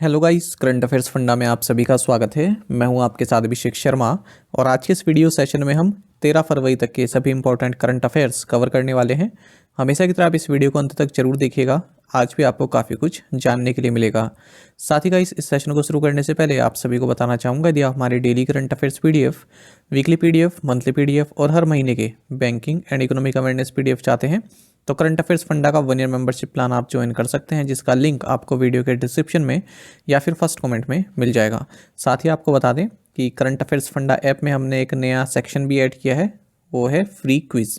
Hello guys, current affairs funda में आप सभी का स्वागत है। मैं हूं आपके साथ अभिषेक शर्मा और आज के इस वीडियो सेशन में हम 13 फरवरी तक के सभी इंपॉर्टेंट करंट अफेयर्स कवर करने वाले हैं। हमेशा की तरह आप इस वीडियो को अंत तक जरूर देखिएगा। आज भी आपको काफ़ी कुछ जानने के लिए मिलेगा। साथ ही गाइस, इस सेशन को शुरू करने से पहले आप सभी को बताना चाहूँगा, यदि आप हमारे daily current affairs PDF, weekly PDF, monthly PDF और हर महीने के banking and economic awareness PDF चाहते हैं तो करंट अफेयर्स फंडा का 1 ईयर मेंबरशिप प्लान आप ज्वाइन कर सकते हैं, जिसका लिंक आपको वीडियो के डिस्क्रिप्शन में या फिर फर्स्ट कमेंट में मिल जाएगा। साथ ही आपको बता दें कि करंट अफेयर्स फंडा ऐप में हमने एक नया सेक्शन भी ऐड किया है, वो है फ्री क्विज़।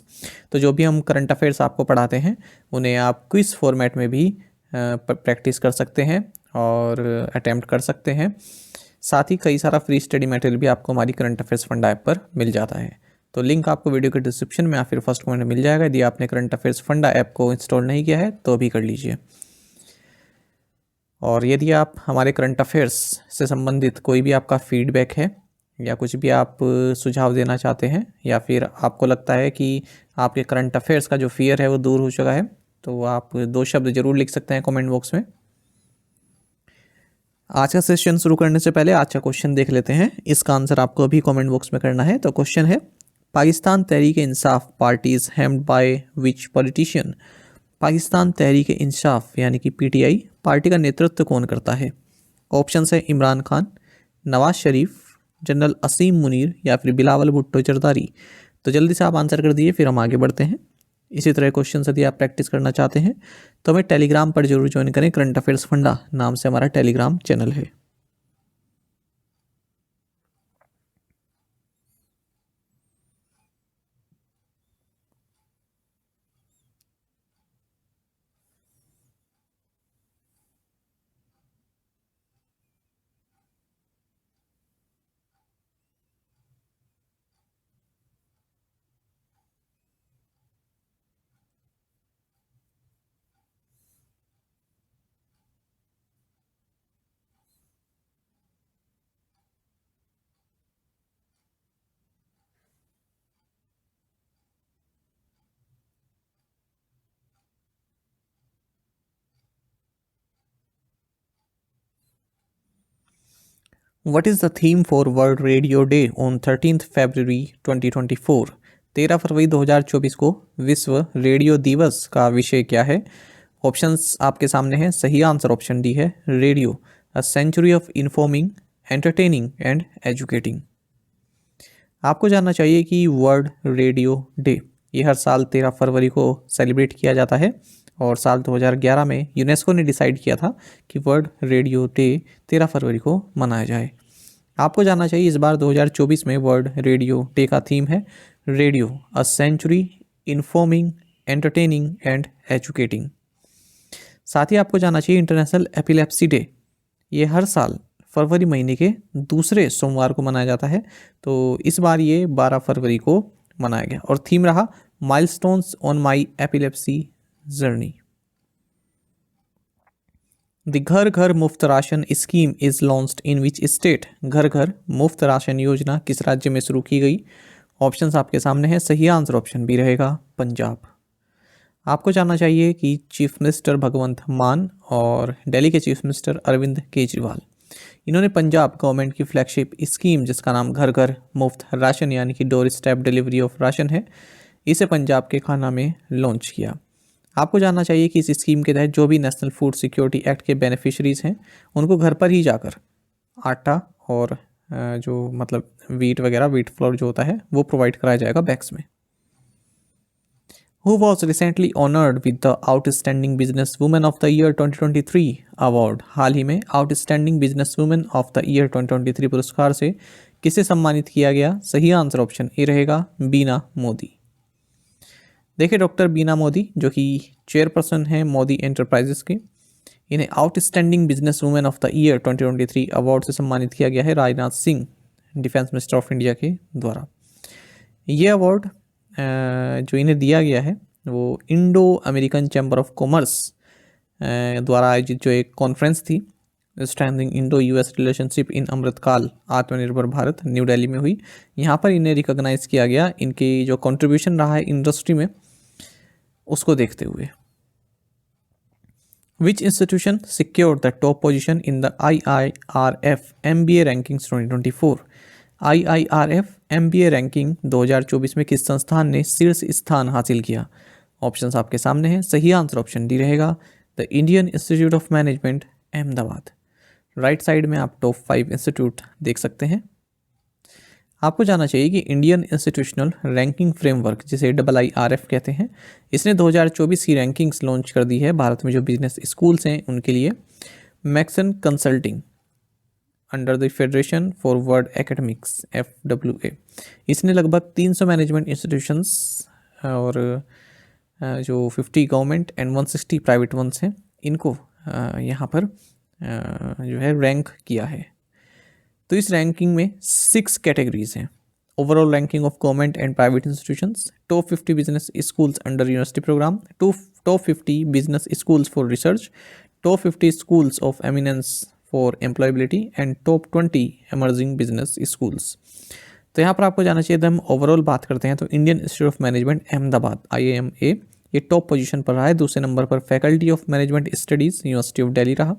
तो जो भी हम करंट अफेयर्स आपको पढ़ाते हैं उन्हें आप क्विज़ फॉर्मेट में भी प्रैक्टिस कर सकते हैं और अटैम्प्ट कर सकते हैं। साथ ही कई सारा फ्री स्टडी मटेरियल भी आपको हमारी करंट अफेयर्स फंडा ऐप पर मिल जाता है। तो लिंक आपको वीडियो के डिस्क्रिप्शन में या फिर फर्स्ट कमेंट में मिल जाएगा। यदि आपने करंट अफेयर्स फंडा ऐप को इंस्टॉल नहीं किया है तो भी कर लीजिए। और यदि आप हमारे करंट अफेयर्स से संबंधित कोई भी आपका फीडबैक है या कुछ भी आप सुझाव देना चाहते हैं या फिर आपको लगता है कि आपके करंट अफेयर्स का जो फियर है वो दूर हो चुका है, तो आप 2 शब्द जरूर लिख सकते हैं कमेंट बॉक्स में। आज का सेशन शुरू करने से पहले आज का क्वेश्चन देख लेते हैं। इसका आंसर आपको अभी कमेंट बॉक्स में करना है। तो क्वेश्चन है, Pakistan Tehreek Insaf party is helmed by which politician. Pakistan Tehreek Insaf यानी कि पीटीआई पार्टी का नेतृत्व कौन करता है? ऑप्शन है इमरान खान, नवाज शरीफ, जनरल असीम मुनीर या फिर बिलावल भुट्टो जरदारी। तो जल्दी से आप आंसर कर दिए, फिर हम आगे बढ़ते हैं। इसी तरह क्वेश्चन यदि आप प्रैक्टिस करना चाहते हैं तो हमें टेलीग्राम पर जरूर ज्वाइन करें। करंट अफेयर्स फंडा नाम से हमारा टेलीग्राम चैनल है। What is the theme for World Radio Day on 13th February 2024? 13 फरवरी 2024 को विश्व रेडियो दिवस का विषय क्या है? ऑप्शंस आपके सामने हैं। सही आंसर ऑप्शन डी है, radio a century of informing, entertaining and educating. आपको जानना चाहिए कि वर्ल्ड रेडियो डे ये हर साल 13 फरवरी को सेलिब्रेट किया जाता है और साल 2011 में यूनेस्को ने डिसाइड किया था कि वर्ल्ड रेडियो डे 13 फरवरी को मनाया जाए। आपको जानना चाहिए इस बार 2024 में वर्ल्ड रेडियो डे का थीम है radio a century informing, entertaining and educating. साथ ही आपको जानना चाहिए इंटरनेशनल एपिलेप्सी डे ये हर साल फरवरी महीने के दूसरे सोमवार को मनाया जाता है। तो इस बार ये 12 फरवरी को मनाया गया और थीम रहा milestones on my epilepsy journey. The घर घर मुफ्त ration scheme is launched in which state. घर घर मुफ्त राशन योजना किस राज्य में शुरू की गई? ऑप्शंस आपके सामने हैं। सही आंसर ऑप्शन बी रहेगा, पंजाब। आपको जानना चाहिए कि चीफ मिनिस्टर भगवंत मान और दिल्ली के चीफ मिनिस्टर अरविंद केजरीवाल इन्होंने पंजाब गवर्नमेंट की फ्लैगशिप स्कीम जिसका नाम घर घर मुफ्त राशन यानी कि door step delivery of ration है, इसे पंजाब के खाना में लॉन्च किया। आपको जानना चाहिए कि इस स्कीम के तहत जो भी नेशनल फूड सिक्योरिटी एक्ट के बेनिफिशरीज हैं उनको घर पर ही जाकर आटा और जो मतलब वीट वगैरह, वीट फ्लोर जो होता है वो प्रोवाइड कराया जाएगा बैग्स में। Who was recently honored with the Outstanding Business Woman of the Year 2023 award? हाल ही में Outstanding Business Woman of the Year 2023 पुरस्कार से किसे सम्मानित किया गया? सही आंसर ऑप्शन ए रहेगा, बीना मोदी। देखिए, डॉक्टर बीना मोदी जो कि चेयरपर्सन हैं मोदी एंटरप्राइजेस के, इन्हें outstanding business women of the year 2023 award से सम्मानित किया गया है Rajnath Singh, defence minister of India के द्वारा। ये अवार्ड जो इन्हें दिया गया है वो Indo American chamber of commerce द्वारा आयोजित जो एक कॉन्फ्रेंस थी strengthening Indo US relationship in Amritkaal Atmanirbhar Bharat, new Delhi में हुई। यहाँ पर इन्हें रिकॉग्नाइज किया गया इनकी जो कंट्रीब्यूशन रहा है इंडस्ट्री में उसको देखते हुए। Which institution secured the top position in the IIRF MBA rankings 2024? IIRF MBA ranking 2024 में किस संस्थान ने शीर्ष स्थान हासिल किया? ऑप्शंस आपके सामने हैं। सही आंसर ऑप्शन डी रहेगा, the Indian institute of management Ahmedabad. Right side में आप टॉप 5 इंस्टीट्यूट देख सकते हैं। आपको जानना चाहिए कि इंडियन इंस्टीट्यूशनल रैंकिंग फ्रेमवर्क, जिसे IIRF कहते हैं, इसने 2024 की रैंकिंग्स लॉन्च कर दी है भारत में जो बिजनेस स्कूल्स हैं उनके लिए। Maxon consulting under the federation for world academics FWA, इसने लगभग 300 मैनेजमेंट इंस्टीट्यूशंस और जो 50 गवर्नमेंट एंड 160 प्राइवेट वंस हैं इनको यहाँ पर जो है रैंक किया है। तो इस रैंकिंग में 6 कैटेगरीज हैं। Overall ranking of government and private institutions, top 50 business schools under university program, top 50 business schools for research, top 50 schools of eminence for employability and top 20 emerging business schools. तो यहाँ पर आपको जाना चाहिए, हम overall बात करते हैं तो Indian institute of management Ahmedabad IIMA ये टॉप पोजीशन पर रहा है। दूसरे नंबर पर faculty of management studies university of Delhi रहा।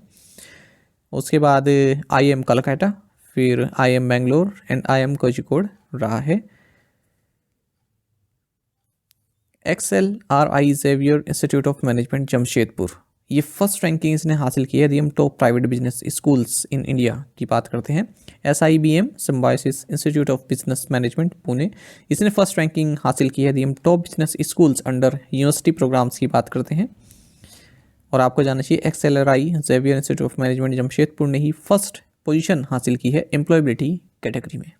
उसके बाद IIM कलकत्ता, फिर IIM Bangalore and IIM Kozhikode रहा है। XLRI Xavier institute of management Jamshedpur, ये फर्स्ट रैंकिंग इसने हासिल की है यदि हम top private business schools in India की बात करते हैं। SIBM Symbiosis institute of business management Pune, इसने फर्स्ट रैंकिंग हासिल की है यदि हम top business schools under university programmes की बात करते हैं। और आपको जानना चाहिए XLRI Xavier institute of management Jamshedpur ने ही फर्स्ट पोजीशन हासिल की है एम्प्लॉयबिलिटी कैटेगरी में।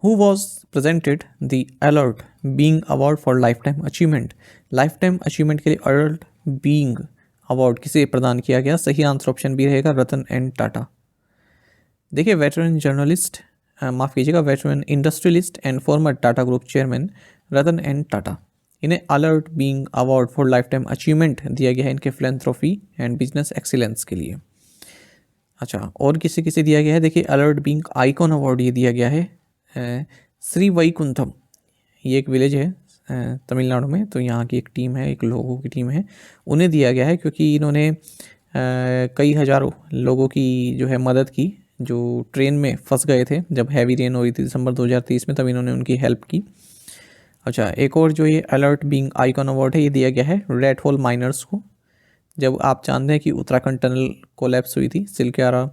Who was presented the Alert Being Award for Lifetime Achievement? Life achievement के लिए अलर्ट बीइंग अवार्ड किसे प्रदान किया गया? सही आंसर ऑप्शन बी रहेगा, रतन एंड टाटा। देखिए, वेटरन जर्नलिस्ट, माफ़ कीजिएगा, veteran industrialist and former Tata group chairman Ratan and Tata, इन्हें alert being award for lifetime achievement दिया गया है इनके फिलैंथ्रोफी एंड बिजनेस एक्सीलेंस के लिए। अच्छा, और किसे किसे दिया गया है? देखिए, अलर्ट बीइंग आइकॉन अवार्ड ये दिया गया है श्री वैकुंठम, ये एक विलेज है तमिलनाडु में, तो यहाँ की एक टीम है, एक लोगों की टीम है, उन्हें दिया गया है क्योंकि इन्होंने कई हज़ारों लोगों की जो है मदद की जो ट्रेन में फंस गए थे जब हैवी रेन हो रही थी दिसंबर 2023 में, तब इन्होंने उनकी हेल्प की। अच्छा, एक और जो ये अलर्ट बीइंग आइकॉन अवार्ड है ये दिया गया है रेड होल माइनर्स को। जब आप जानते हैं कि उत्तराखंड टनल कोलैप्स हुई थी, सिलक्यारा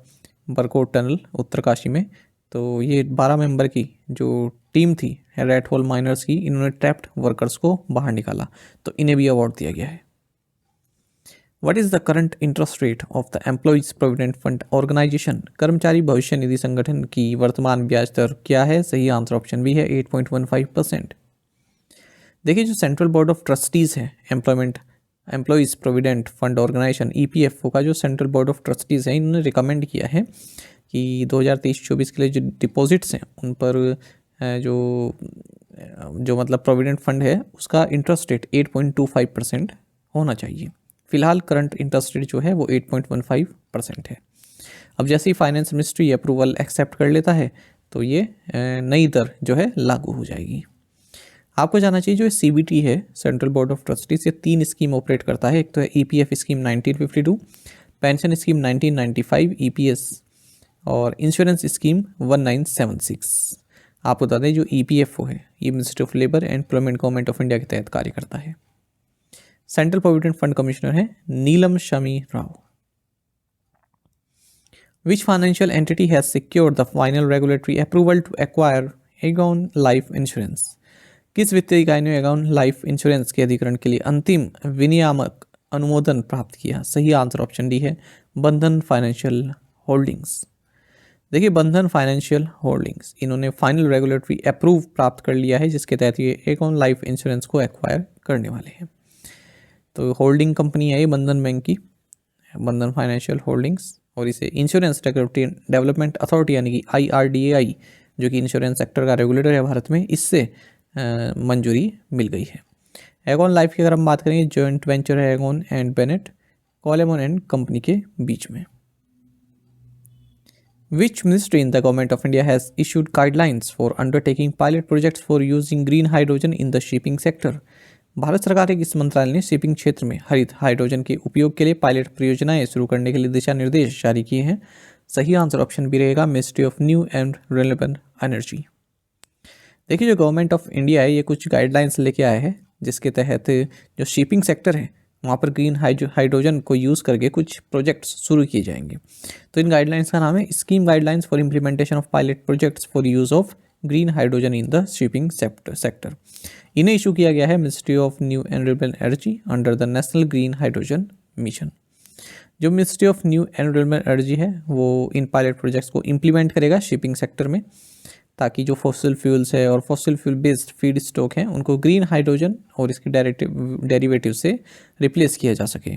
बरकोट टनल उत्तरकाशी में, तो ये 12 मेंबर की जो टीम थी रेड होल माइनर्स की, इन्होंने ट्रैप्ड वर्कर्स को बाहर निकाला, तो इन्हें भी अवार्ड दिया गया है। What is the current interest rate of the Employees Provident Fund Organisation? कर्मचारी भविष्य निधि संगठन की वर्तमान ब्याज दर क्या है? सही आंसर ऑप्शन बी है, 8.15%। देखिए, जो सेंट्रल बोर्ड ऑफ ट्रस्टीज़ है Employees Provident Fund Organisation EPFO का जो सेंट्रल बोर्ड ऑफ ट्रस्टीज़ है, इन्होंने रिकमेंड किया है कि 2023-24 के लिए जो डिपॉजिट्स हैं उन पर जो मतलब प्रोविडेंट फंड है उसका इंटरेस्ट रेट 8.25% होना चाहिए। फिलहाल करंट इंटरेस्ट रेट जो है वो 8.15% है। अब जैसे ही फाइनेंस मिनिस्ट्री अप्रूवल एक्सेप्ट कर लेता है तो ये नई दर जो है लागू हो जाएगी। आपको जानना चाहिए, जो CBT है सेंट्रल बोर्ड ऑफ ट्रस्टीज, ये 3 स्कीम ऑपरेट करता है। एक तो है EPF scheme 1952, pension scheme 1995 EPS और इंश्योरेंस स्कीम 1976। आपको बता दें, जो EPFO है ये ministry of labour and employment government of India के तहत कार्य करता है। सेंट्रल प्रोविडेंट फंड कमिश्नर है Neelam Shami Rao. Which financial entity has secured the final regulatory approval to acquire Aegon life insurance? किस वित्तीय इकाई ने एगॉन लाइफ इंश्योरेंस के अधिग्रहण के लिए अंतिम विनियामक अनुमोदन प्राप्त किया? सही आंसर ऑप्शन डी है, बंधन फाइनेंशियल होल्डिंग्स। देखिए, बंधन फाइनेंशियल होल्डिंग्स, इन्होंने फाइनल रेगुलेटरी अप्रूव प्राप्त कर लिया है जिसके तहत ये एगॉन लाइफ इंश्योरेंस को एक्वायर करने वाले हैं। तो होल्डिंग कंपनी है ये बंधन बैंक की, बंधन फाइनेंशियल होल्डिंग्स, और इसे इंश्योरेंस रेगुलेटरी डेवलपमेंट अथॉरिटी यानी कि IRDAI जो कि इंश्योरेंस सेक्टर का रेगुलेटर है भारत में, इससे मंजूरी मिल गई है। एगॉन लाइफ की अगर हम बात करें, जॉइंट वेंचर है Aegon and Bennett Coleman and company के बीच में। Which ministry in the government of India has issued guidelines for undertaking pilot projects for using green hydrogen in the shipping sector? Bharat सरकार के किस मंत्रालय ने शिपिंग क्षेत्र में हरित हाइड्रोजन के उपयोग के लिए पायलट परियोजनाएं शुरू करने के लिए दिशा निर्देश जारी किए हैं? सही आंसर ऑप्शन बी रहेगा ministry of new and renewable energy. देखिए, जो गवर्नमेंट ऑफ इंडिया है ये कुछ गाइडलाइंस लेके आया है जिसके तहत जो शिपिंग सेक्टर है वहाँ पर ग्रीन हाइड्रोजन को यूज़ करके कुछ प्रोजेक्ट्स शुरू किए जाएंगे। तो इन गाइडलाइंस का नाम है scheme guidelines for implementation of pilot projects for use of green hydrogen in the shipping sector. इन्हें इशू किया गया है ministry of new and renewable energy under the national green hydrogen mission. जो ministry of new and renewable energy है वो इन pilot projects को implement करेगा शिपिंग सेक्टर में, ताकि जो फॉसिल फ्यूल्स है और fossil fuel based feedstock हैं उनको ग्रीन हाइड्रोजन और इसके डेरिवेटिव से रिप्लेस किया जा सके।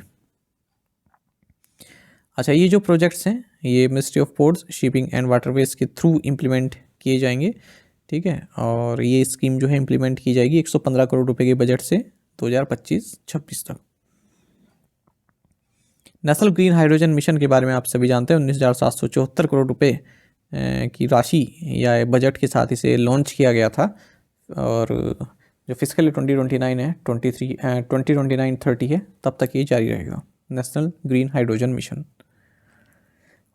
अच्छा, ये जो प्रोजेक्ट्स हैं ये ministry of ports, shipping and waterways के थ्रू इम्प्लीमेंट किए जाएंगे, ठीक है। और ये स्कीम जो है इम्प्लीमेंट की जाएगी 115 करोड़ रुपए के बजट से 2025-26 तक। नेशनल ग्रीन हाइड्रोजन मिशन के बारे में आप सभी जानते हैं, 19,774 करोड़ रुपए की राशि या बजट के साथ इसे लॉन्च किया गया था। और जो फिजिकल 2029 है 2029-30 है तब तक ये जारी रहेगा, national green hydrogen mission.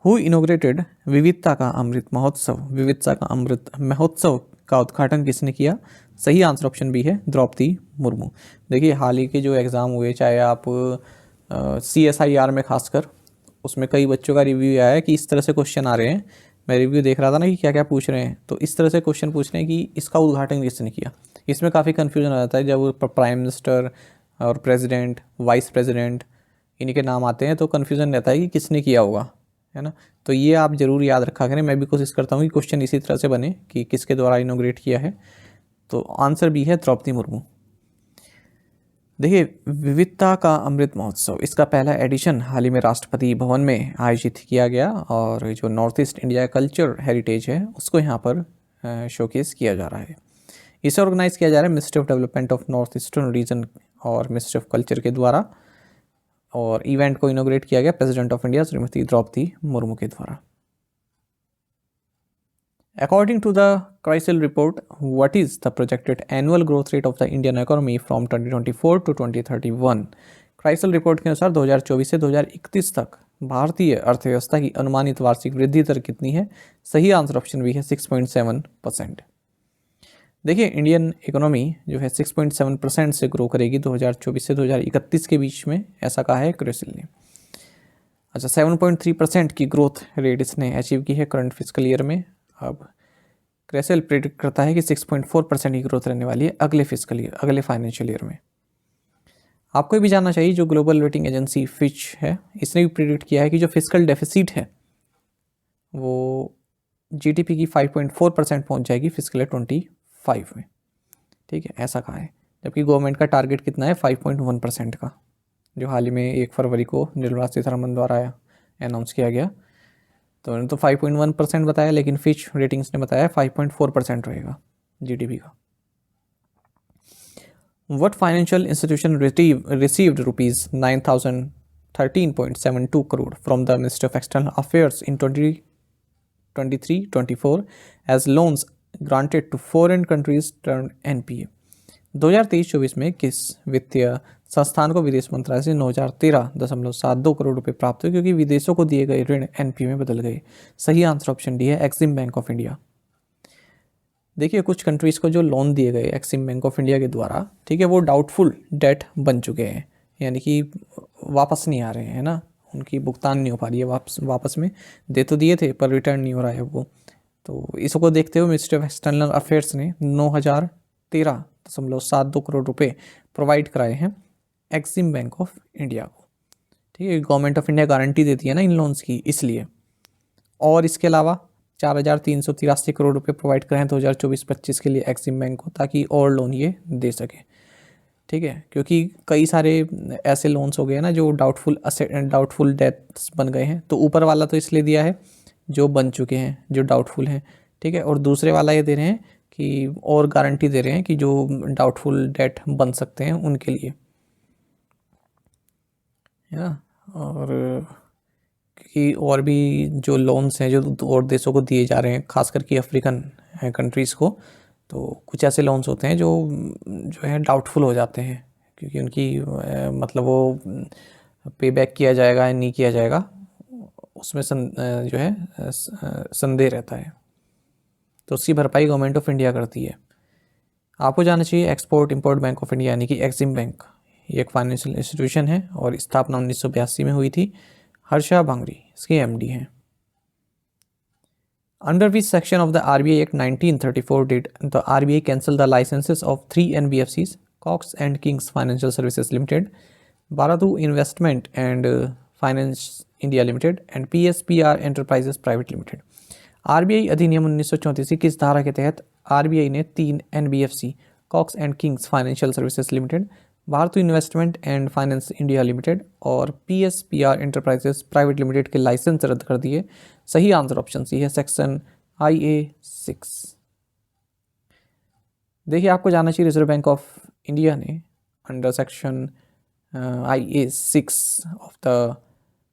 Who inaugurated विविधता का अमृत महोत्सव? विविधता का अमृत महोत्सव का उद्घाटन किसने किया? सही आंसर ऑप्शन बी है द्रौपदी मुर्मू। देखिए, हाल ही के जो एग्ज़ाम हुए, चाहे आप CSIR में खासकर, उसमें कई बच्चों का रिव्यू आया है कि इस तरह से क्वेश्चन आ रहे हैं। मैं रिव्यू देख रहा था ना कि क्या क्या पूछ रहे हैं, तो इस तरह से क्वेश्चन पूछ रहे हैं कि इसका उद्घाटन किसने किया। इसमें काफ़ी कन्फ्यूजन आ जाता है जब प्राइम मिनिस्टर और प्रेसिडेंट, वाइस प्रेसिडेंट इन्हीं के नाम आते हैं तो कन्फ्यूजन रहता है कि किसने किया होगा, है ना। तो ये आप ज़रूर याद रखा करें। मैं भी कोशिश करता हूँ कि क्वेश्चन इसी तरह से बने कि किसके द्वारा इनोग्रेट किया है। तो आंसर भी है द्रौपदी मुर्मू। देखिए, विविधता का अमृत महोत्सव, इसका पहला एडिशन हाल ही में राष्ट्रपति भवन में आयोजित किया गया और जो north east India culture heritage है उसको यहाँ पर शोकेस किया जा रहा है। इसे ऑर्गेनाइज किया जा रहा है ministry of Development of North Eastern Region और मिनिस्ट्री ऑफ कल्चर के द्वारा, और इवेंट को इनोग्रेट किया गया President of India Shrimati Droupadi Murmu के द्वारा। According to the CRISIL report, what is the projected annual growth rate of the Indian economy from 2024 to 2031? CRISIL report के अनुसार 2024 से 2031 तक भारतीय अर्थव्यवस्था की अनुमानित वार्षिक वृद्धि दर कितनी है? सही आंसर ऑप्शन भी है 6.7%। देखिए, इंडियन इकोनॉमी जो है 6.7% से ग्रो करेगी 2024 से 2031 के बीच में, ऐसा कहा है क्राइसिल ने। अच्छा, 7.3% की ग्रोथ रेट इसने अचीव की है करंट फिजिकल ईयर में। अब क्राइसिल प्रेडिक्ट करता है कि 6.4% की ग्रोथ रहने वाली है अगले फिजिकल ईयर, अगले फाइनेंशियल ईयर में। आपको भी जानना चाहिए, जो ग्लोबल रेटिंग एजेंसी फिच है इसने भी प्रेडिक्ट किया है कि जो फिजिकल डेफिसिट है वो जीडीपी की 5.4% पहुंच जाएगी फिजिकल ईयर 25 में, ठीक है, ऐसा कहा है। जबकि गवर्नमेंट का टारगेट कितना है 5.1% का, जो हाल ही में 1 फरवरी को निर्मला सीतारमण द्वारा अनाउंस किया गया। तो उन्होंने तो 5.1% बताया, लेकिन फिच रेटिंग्स ने बताया 5.4% रहेगा जीडीपी का। What financial institution received rupees 9,013.72 crore from the Ministry of External Affairs in 2023-24 as loans granted to foreign countries turned NPA? 2023-24 में किस वित्तीय संस्थान को विदेश मंत्रालय से 9,013.72 करोड़ रुपए प्राप्त हुए क्योंकि विदेशों को दिए गए ऋण एनपीए में बदल गए? सही आंसर ऑप्शन डी है एक्सिम बैंक ऑफ इंडिया। देखिए, कुछ कंट्रीज़ को जो लोन दिए गए एक्सिम बैंक ऑफ इंडिया के द्वारा, ठीक है, वो डाउटफुल डेट बन चुके हैं, यानी कि वापस नहीं आ रहे हैं, ना, उनकी भुगतान नहीं हो पा रही है वापस में। दे तो दिए थे पर रिटर्न नहीं हो रहा है वो। तो इसको देखते हुए मिनिस्ट्री ऑफ एक्सटर्नल अफेयर्स ने 9,013.72 करोड़ रुपए प्रोवाइड कराए हैं एक्सिम बैंक ऑफ इंडिया को, ठीक है। गवर्नमेंट ऑफ इंडिया गारंटी देती है ना इन लोन्स की, इसलिए। और इसके अलावा 4,383 करोड़ रुपए प्रोवाइड कराए हैं 2024-25 के लिए एक्सिम बैंक को, ताकि और लोन ये दे सके, ठीक है। क्योंकि कई सारे ऐसे लोन्स हो गए हैं ना जो डाउटफुल डेट्स बन गए हैं। तो ऊपर वाला तो इसलिए दिया है जो बन चुके हैं, जो डाउटफुल हैं, ठीक है, और दूसरे वाला ये दे रहे हैं कि और गारंटी दे रहे हैं कि जो डाउटफुल डेट बन सकते हैं उनके लिए, है ना। और क्योंकि और भी जो लोन्स हैं जो और देशों को दिए जा रहे हैं, खास करके अफ्रीकन कंट्रीज़ को, तो कुछ ऐसे लोन्स होते हैं जो है डाउटफुल हो जाते हैं, क्योंकि उनकी मतलब वो पे बैक किया जाएगा या नहीं किया जाएगा उसमें जो है संदेह रहता है, तो उसकी भरपाई गवर्नमेंट ऑफ इंडिया करती है। आपको जानना चाहिए export import bank of India यानी कि एक्सिम बैंक, ये एक फाइनेंशियल इंस्टीट्यूशन है और स्थापना 1982 में हुई थी। हर्षा भांगरी इसके एमडी हैं। Under which section of the RBI Act 1934 did the RBI cancel the licenses of 3 NBFCs, Cox and Kings Financial Services Limited, Bharatu Investment and Finance India Limited and PSPR Enterprises Private Limited? RBI अधिनियम 1934 की किस धारा के तहत RBI ने 3 NBFC, Cox and Kings Financial Services Limited, Bharat investment and finance India limited और PSPR enterprises private limited के licence रद्द कर दिए? सही आंसर ऑप्शन सी है, सेक्शन IA-6। देखिए आपको जानना चाहिए रिजर्व बैंक ऑफ इंडिया ने under section IA-6 of the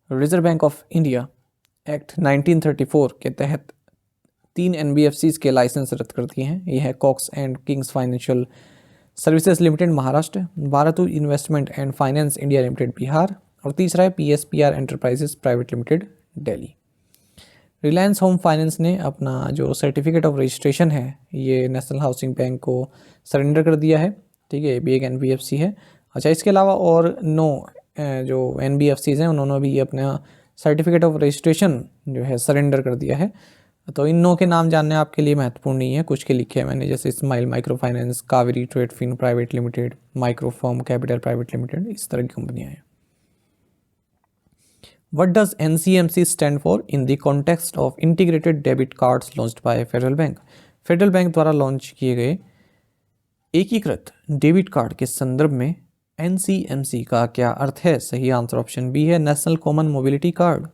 reserve bank of India act 1934 के तहत 3 NBFCs के लाइसेंस रद्द कर दिए हैं। यह है Cox and Kings financial services limited Maharashtra, भारतु investment and finance India limited Bihar और तीसरा है PSPR enterprises private limited Delhi. Reliance home finance ने अपना जो सर्टिफिकेट ऑफ रजिस्ट्रेशन है ये नेशनल हाउसिंग बैंक को सरेंडर कर दिया है, ठीक है, ये भी एक NBFC है। अच्छा, इसके अलावा और 9 जो NBFCs हैं उन्होंने भी अपना सर्टिफिकेट ऑफ रजिस्ट्रेशन जो है सरेंडर कर दिया है। तो इन 9 के नाम जानने आपके लिए महत्वपूर्ण नहीं है, कुछ के लिखे हैं मैंने, जैसे smile micro finance, Kaveri trade fin private limited, microform capital private limited, इस तरह की कंपनियां हैं। What does NCMC stand for in the context of integrated debit cards launched by Federal Bank? Federal bank द्वारा लॉन्च किए गए एकीकृत डेबिट कार्ड के संदर्भ में NCMC का क्या अर्थ है? सही आंसर ऑप्शन बी है, नेशनल कॉमन मोबिलिटी कार्ड।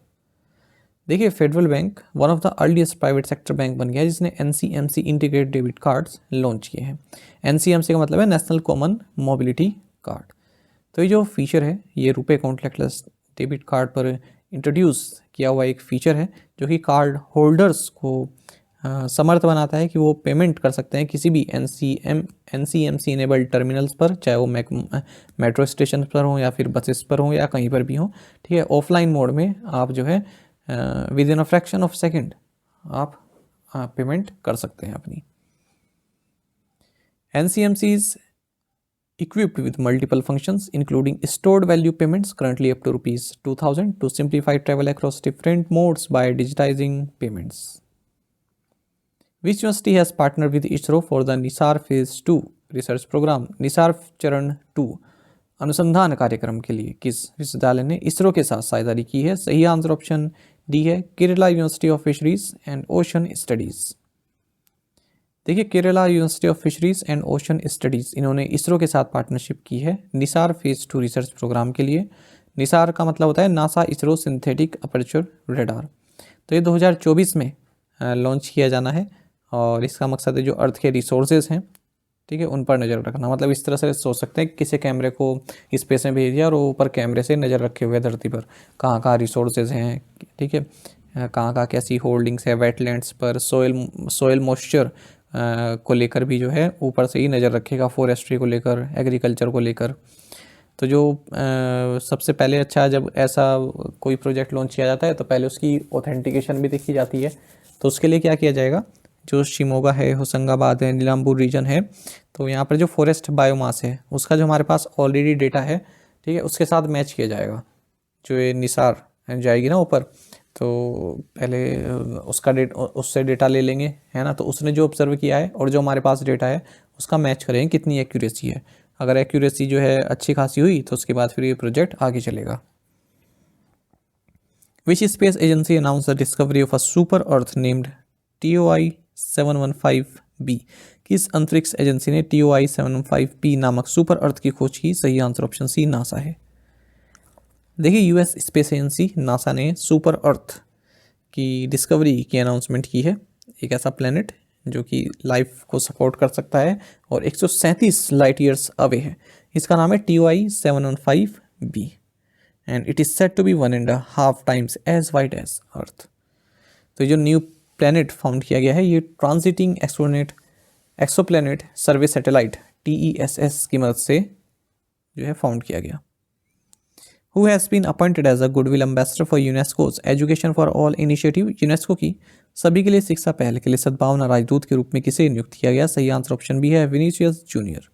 देखिए federal bank one of the earliest private sector bank बन गया है जिसने NCMC integrated debit cards launch किए हैं। NCMC का मतलब है नेशनल कॉमन मोबिलिटी कार्ड। तो ये जो फीचर है ये रुपए कॉन्टैक्टलेस डेबिट कार्ड पर इंट्रोड्यूस किया हुआ एक फीचर है जो कि कार्ड होल्डर्स को समर्थ बनाता है कि वो पेमेंट कर सकते हैं किसी भी NCMC इनेबल्ड टर्मिनल्स पर, चाहे वो मेट्रो स्टेशन पर हो या फिर बसेस पर हो या कहीं पर भी हो, ठीक है। ऑफलाइन मोड में आप जो है with in a fraction of second आप पेमेंट कर सकते हैं अपनी। NCMCs equipped with multiple functions including stored value payments currently up to ₹2000 to simplify travel across different modes by digitizing payments. Which university has partnered with ISRO for the NISAR Phase 2 research program? Nisar चरण 2 अनुसंधान कार्यक्रम के लिए किस विश्वविद्यालय ने इसरो के साथ साझेदारी की है? सही आंसर ऑप्शन डी है, Kerala university of fisheries and ocean studies. देखिए Kerala university of fisheries and ocean studies इन्होंने इसरो के साथ पार्टनरशिप की है निसार फेज 2 रिसर्च प्रोग्राम के लिए। निसार का मतलब होता है NASA ISRO synthetic aperture radar. तो ये 2024 में लॉन्च किया जाना है और इसका मकसद है जो अर्थ के रिसोर्सेज हैं, ठीक है, उन पर नज़र रखना। मतलब इस तरह से सोच सकते हैं कि किसी कैमरे को स्पेस में भेज दिया और ऊपर कैमरे से नज़र रखे हुए धरती पर कहाँ कहाँ रिसोर्सेज हैं, ठीक है, कहाँ कहाँ कैसी होल्डिंग्स है, वेटलैंड्स पर, सोयल मॉइस्चर को लेकर भी जो है ऊपर से ही नज़र रखेगा, फॉरेस्ट्री को लेकर, एग्रीकल्चर को लेकर। तो जो सबसे पहले अच्छा जब ऐसा कोई प्रोजेक्ट लॉन्च किया जाता है तो पहले उसकी ऑथेंटिकेशन भी देखी जाती है। तो उसके लिए क्या किया जाएगा, जो शिमोगा है, होशंगाबाद है, नीलाम्बूर रीजन है, तो यहाँ पर जो फॉरेस्ट बायोमास है उसका जो हमारे पास ऑलरेडी डेटा है, ठीक है, उसके साथ मैच किया जाएगा। जो ये निसार जाएगी ना ऊपर, तो पहले उससे डेटा ले लेंगे, है ना, तो उसने जो ऑब्जर्व किया है और जो हमारे पास डेटा है उसका मैच करेंगे कितनी एक्यूरेसी है। अगर एक्यूरेसी जो है अच्छी खासी हुई तो उसके बाद फिर ये प्रोजेक्ट आगे चलेगा। Which space agency announce the discovery of a super earth named TOI 715B? किस अंतरिक्ष एजेंसी ने TOI 715B नामक सुपर अर्थ की खोज की? सही आंसर ऑप्शन सी नासा है। देखिए US स्पेस एजेंसी नासा ने सुपर अर्थ की डिस्कवरी की अनाउंसमेंट की है, एक ऐसा प्लेनेट जो कि लाइफ को सपोर्ट कर सकता है और 137 लाइट ईयर्स अवे है। इसका नाम है TOI 715B and it is said to be 1.5 times as wide as Earth. तो जो न्यू प्लेनेट फाउंड किया गया है ये Transiting Exoplanet Survey Satellite TESS की मदद से जो है फाउंड किया गया। Who has been appointed as a goodwill ambassador for UNESCO's Education For All initiative, UNESCO की सभी के लिए शिक्षा पहल के लिए सद्भावना राजदूत के रूप में किसे नियुक्त किया गया? सही आंसर ऑप्शन बी है विनीसियस जूनियर।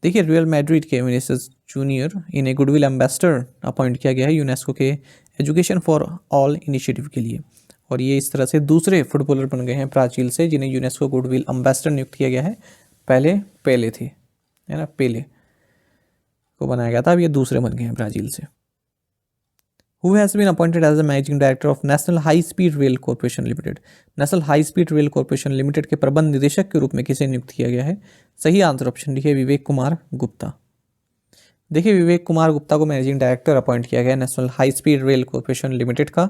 देखिए रियल मैड्रिड के विनीसियस जूनियर इन्हें गुडविल एम्बेसडर अपॉइंट किया गया है यूनेस्को के एजुकेशन फॉर ऑल इनिशिएटिव के लिए, और ये इस तरह से दूसरे फुटबॉलर बन गए हैं ब्राजील से जिन्हें यूनेस्को गुडविल एम्बेसडर नियुक्त किया गया है। पहले पेले थे, है ना, पेले को बनाया गया था, अब ये दूसरे बन गए हैं ब्राजील से। Who has been appointed as the managing director of National High Speed Rail Corporation Limited, National High Speed Rail Corporation Limited के प्रबंध निदेशक के रूप में किसे नियुक्त किया गया है? सही आंसर ऑप्शन डी है विवेक कुमार गुप्ता। देखिए विवेक कुमार गुप्ता को मैनेजिंग डायरेक्टर अपॉइंट किया गया national High Speed Rail Corporation limited का।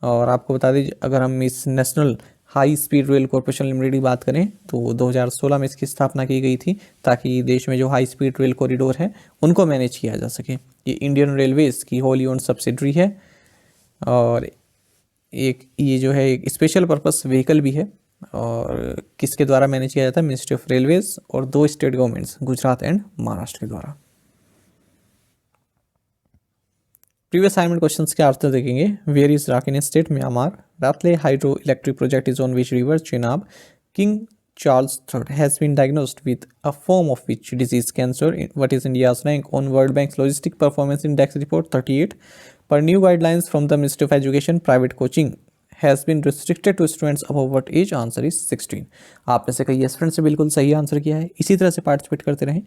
और आपको बता दीजिए अगर हम इस national High Speed Rail Corporation limited की बात करें तो 2016 में इसकी स्थापना की गई थी ताकि देश में जो हाई स्पीड रेल कॉरिडोर है उनको मैनेज किया जा सके। ये इंडियन रेलवेज की होली ओन्ड सब्सिडरी है और एक ये जो है एक स्पेशल पर्पस व्हीकल भी है। और किसके द्वारा मैनेज किया जाता है? मिनिस्ट्री ऑफ रेलवेज और 2 state governments Gujarat and Maharashtra के द्वारा। प्रीवियस असाइनमेंट क्वेश्चंस के आंसर देखेंगे। Where is Rakhine state? Myanmar. Ratle hydro electric project is on which river? Chenab. King Charles III has been diagnosed with a form of which disease? Cancer. What is India's rank on World Bank's Logistic Performance Index report? 38. Per new guidelines from the Ministry of Education, private coaching has been restricted to students above what age? Answer is 16. आप में से कई students ने बिल्कुल सही answer किया है। इसी तरह से पार्टिसिपेट करते रहें।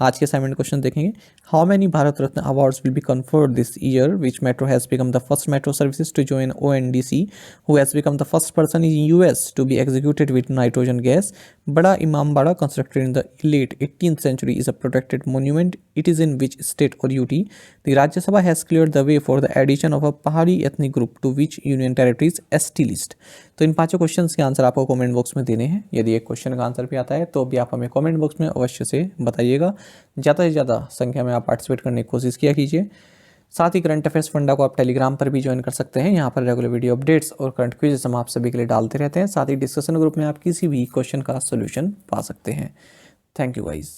आज के असाइनमेंट क्वेश्चन देखेंगे। How many Bharat Ratna awards will be conferred this year? Which metro has become the first metro services to join ONDC? Who has become the first person in US to be executed with nitrogen gas? Bada Imambara constructed in the late 18th century is a protected monument. It is in which state or UT? The Rajya Sabha has cleared the way for the addition of a Pahari ethnic group to which union territories ST list? तो इन पांचों questions के answer आपको comment box में देने हैं। यदि एक question का आंसर भी आता है तो भी आप हमें कमेंट बॉक्स में अवश्य से बताइएगा। ज़्यादा से ज़्यादा संख्या में आप पार्टिसिपेट करने की कोशिश किया कीजिए। साथ ही करंट अफेयर्स फंडा को आप टेलीग्राम पर भी ज्वाइन कर सकते हैं। यहाँ पर रेगुलर वीडियो अपडेट्स और करंट क्विज़ हम आप सभी के लिए डालते रहते हैं। साथ ही डिस्कशन ग्रुप में आप किसी भी क्वेश्चन का सोल्यूशन पा सकते हैं। Thank you guys.